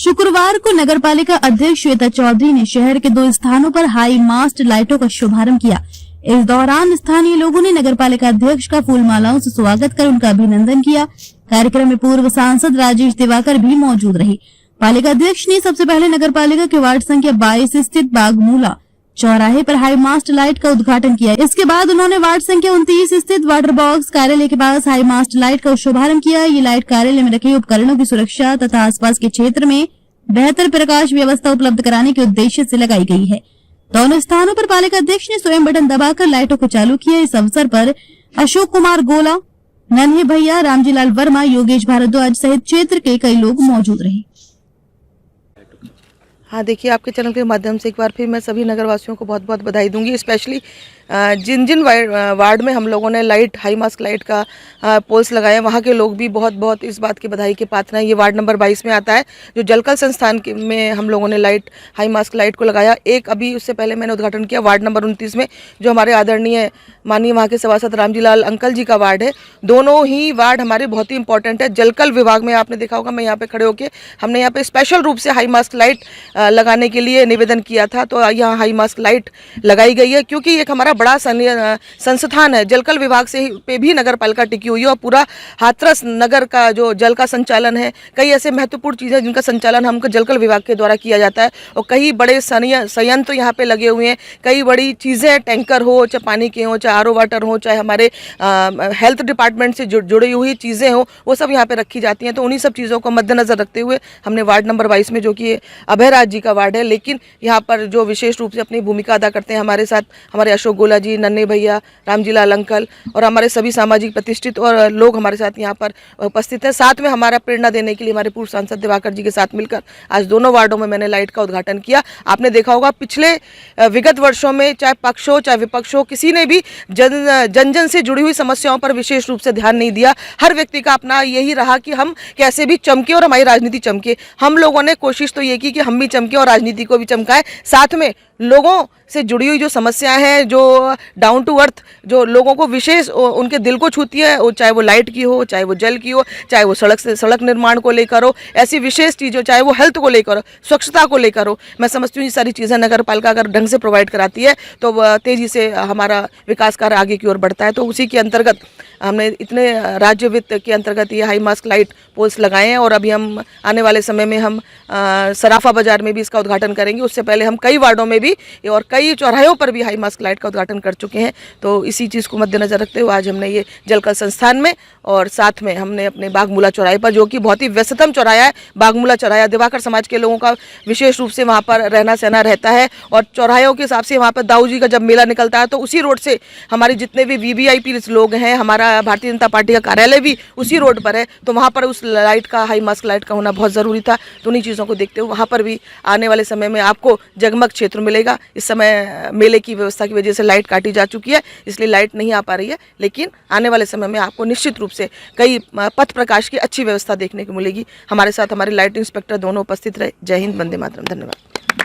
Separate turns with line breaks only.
शुक्रवार को नगरपालिका अध्यक्ष श्वेता चौधरी ने शहर के 2 स्थानों पर हाई मास्ट लाइटों का शुभारंभ किया। इस दौरान स्थानीय लोगों ने नगरपालिका अध्यक्ष का फूल मालाओं से स्वागत कर उनका अभिनंदन किया। कार्यक्रम में पूर्व सांसद राजेश दिवाकर भी मौजूद रहे। पालिका अध्यक्ष ने सबसे पहले नगरपालिका के वार्ड संख्या 22 स्थित बागमूला चौराहे पर हाई मास्ट लाइट का उद्घाटन किया। इसके बाद उन्होंने वार्ड संख्या 29 स्थित वाटर बॉक्स कार्यालय के पास हाई मास्ट लाइट का शुभारंभ किया। ये लाइट कार्यालय में रखे उपकरणों की सुरक्षा तथा आसपास के क्षेत्र में बेहतर प्रकाश व्यवस्था उपलब्ध कराने के उद्देश्य से लगाई गई है। दोनों स्थानों पर पालिका अध्यक्ष ने स्वयं बटन दबाकर लाइटों को चालू किया। इस अवसर पर अशोक कुमार गोला, नन्हे भैया, रामजीलाल वर्मा, योगेश भारद्वाज सहित क्षेत्र के कई लोग मौजूद रहे।
हाँ, देखिए, आपके चैनल के माध्यम से एक बार फिर मैं सभी नगरवासियों को बहुत बहुत बधाई दूंगी। स्पेशली जिन जिन वार्ड में हम लोगों ने लाइट हाई मास्क लाइट का पोल्स लगाए, वहाँ के लोग भी बहुत बहुत इस बात की बधाई के पात्र हैं। ये वार्ड नंबर 22 में आता है, जो जलकल संस्थान में हम लोगों ने लाइट हाई मास्क लाइट को लगाया। एक अभी उससे पहले मैंने उद्घाटन किया वार्ड नंबर 29 में, जो हमारे आदरणीय माननीय वहाँ के सभासद रामजीलाल अंकल जी का वार्ड है। दोनों ही वार्ड हमारे बहुत ही इंपॉर्टेंट है। जलकल विभाग में आपने देखा होगा, मैं यहाँ पे खड़े होकर हमने यहाँ पे स्पेशल रूप से हाई मास्क लाइट लगाने के लिए निवेदन किया था, तो यहाँ हाई मास्क लाइट लगाई गई है। क्योंकि एक हमारा बड़ा संस्थान है, जलकल विभाग से पे भी नगर पालिका टिकी हुई है और पूरा हाथरस नगर का जो जल का संचालन है, कई ऐसे महत्वपूर्ण चीज़ें जिनका संचालन हमको जलकल विभाग के द्वारा किया जाता है। और कई बड़े संयंत्र यहाँ पे लगे हुए हैं, कई बड़ी चीज़ें, टैंकर हो, चाहे पानी के हो, चाहे आरओ वाटर हो, चाहे हमारे हेल्थ डिपार्टमेंट से जुड़ी हुई चीज़ें हो, वो सब यहाँ पे रखी जाती हैं। तो उन्हीं सब चीज़ों को मद्देनजर रखते हुए हमने वार्ड नंबर 22 में, जो कि अभयराज जी का वार्ड है, लेकिन यहाँ पर जो विशेष रूप से अपनी भूमिका अदा करते हैं हमारे साथ हमारे अशोक गोला जी, नन्हे भैया, रामजीलाल अंकल और हमारे सभी सामाजिक प्रतिष्ठित और लोग हमारे साथ यहाँ पर उपस्थित हैं। साथ में हमारा प्रेरणा देने के लिए हमारे पूर्व सांसद दिवाकर जी के साथ मिलकर आज दोनों वार्डों में मैंने लाइट का उद्घाटन किया। आपने देखा होगा पिछले विगत वर्षों में चाहे पक्ष हो चाहे विपक्ष हो, किसी ने भी जन से जुड़ी हुई समस्याओं पर विशेष रूप से ध्यान नहीं दिया। हर व्यक्ति का अपना यही रहा कि हम कैसे भी चमके और हमारी राजनीति चमके। हम लोगों ने कोशिश तो ये की कि हम भी चमके और राजनीति को भी चमकाएं। साथ में लोगों से जुड़ी हुई जो समस्याएं हैं, जो डाउन टू अर्थ, जो लोगों को विशेष उनके दिल को छूती है, चाहे वो लाइट की हो, चाहे वो जल की हो, चाहे वो सड़क निर्माण को लेकर हो, ऐसी विशेष चीज़ हो, चाहे वो हेल्थ को लेकर हो, स्वच्छता को लेकर हो, मैं समझती हूँ ये सारी चीज़ें नगर पालिका अगर ढंग से प्रोवाइड कराती है तो तेज़ी से हमारा विकास कार्य आगे की ओर बढ़ता है। तो उसी के अंतर्गत हमने इतने राज्य वित्त के अंतर्गत ये हाई मास्क लाइट पोल्स लगाए हैं और अभी हम आने वाले समय में हम सराफा बाजार में भी इसका उद्घाटन करेंगे। उससे पहले हम कई वार्डों में भी और कई चौराहों पर भी हाई मास्क लाइट का उद्घाटन कर चुके हैं। तो इसी चीज़ को मद्देनजर रखते हुए आज हमने ये जलकल संस्थान में और साथ में हमने अपने बागमूला चौराहे पर, जो कि बहुत ही व्यस्ततम चौराहा है, बागमूला चौराहा दिवाकर समाज के लोगों का विशेष रूप से वहाँ पर रहना सहना रहता है और चौराहों के हिसाब से वहाँ पर दाऊ जी का जब मेला निकलता है तो उसी रोड से हमारे जितने भी वीवीआईपी लोग हैं, हमारा भारतीय जनता पार्टी का कार्यालय भी उसी रोड पर है, तो वहाँ पर उस लाइट का, हाई मास्क लाइट का होना बहुत ज़रूरी था। तो उन्हीं चीज़ों को देखते हुए वहाँ पर भी आने वाले समय में आपको जगमग क्षेत्र मिलेगा। इस समय मेले की व्यवस्था की वजह से लाइट काटी जा चुकी है, इसलिए लाइट नहीं आ पा रही है, लेकिन आने वाले समय में आपको निश्चित रूप से कई पथ प्रकाश की अच्छी व्यवस्था देखने को मिलेगी। हमारे साथ हमारे लाइट इंस्पेक्टर दोनों उपस्थित रहे। जय हिंद, वंदे मातरम। धन्यवाद।